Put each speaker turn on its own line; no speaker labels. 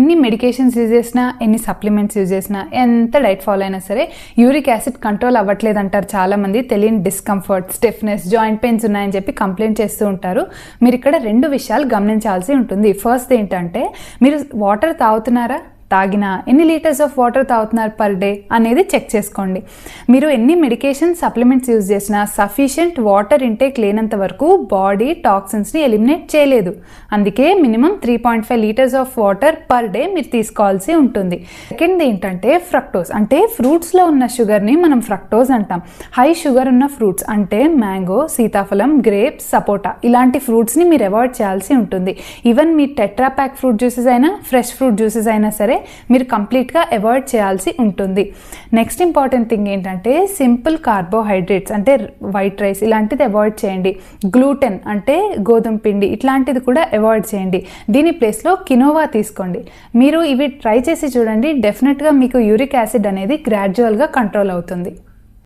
ఎన్ని medications use చేసినా, ఎన్ని సప్లిమెంట్స్ యూజ్ చేసినా, ఎంత డైట్ ఫాలో అయినా సరే యూరిక్ యాసిడ్ కంట్రోల్ అవ్వట్లేదు అంటారు చాలామంది. తెలియని డిస్కంఫర్ట్, స్టిఫ్నెస్, జాయింట్ పెయిన్స్ ఉన్నాయని చెప్పి కంప్లైంట్ చేస్తూ ఉంటారు. మీరు ఇక్కడ 2 విషయాలు గమనించాల్సి ఉంటుంది. ఫస్ట్ ఏంటంటే, మీరు వాటర్ తాగుతున్నారా, తాగినా ఎన్ని లీటర్స్ ఆఫ్ వాటర్ తాగుతున్నారు పర్ డే అనేది చెక్ చేసుకోండి. మీరు ఎన్ని మెడికేషన్, సప్లిమెంట్స్ యూజ్ చేసినా సఫిషియంట్ వాటర్ ఇంటేక్ లేనంత వరకు బాడీ టాక్సిన్స్ని ఎలిమినేట్ చేయలేదు. అందుకే minimum 3.5 litres of water per day మీరు తీసుకోవాల్సి ఉంటుంది. సెకండ్ ఏంటంటే ఫ్రక్టోజ్, అంటే ఫ్రూట్స్లో ఉన్న షుగర్ని మనం ఫ్రక్టోజ్ అంటాం. హై షుగర్ ఉన్న ఫ్రూట్స్ అంటే మ్యాంగో, సీతాఫలం, గ్రేప్స్, సపోటా ఇలాంటి ఫ్రూట్స్ని మీరు అవాయిడ్ చేయాల్సి ఉంటుంది. ఈవెన్ మీ టెట్రా ప్యాక్ ఫ్రూట్ జ్యూసెస్ అయినా, ఫ్రెష్ ఫ్రూట్ జ్యూసెస్ అయినా సరే మీరు కంప్లీట్గా అవాయిడ్ చేయాల్సి ఉంటుంది. నెక్స్ట్ ఇంపార్టెంట్ థింగ్ ఏంటంటే, సింపుల్ కార్బోహైడ్రేట్స్ అంటే వైట్ రైస్ ఇలాంటిది అవాయిడ్ చేయండి. గ్లూటెన్ అంటే గోధుమ పిండి ఇట్లాంటిది కూడా అవాయిడ్ చేయండి. దీని ప్లేస్లో కినోవా తీసుకోండి. మీరు ఇవి ట్రై చేసి చూడండి, డెఫినెట్గా మీకు యూరిక్ యాసిడ్ అనేది గ్రాడ్యువల్గా కంట్రోల్ అవుతుంది.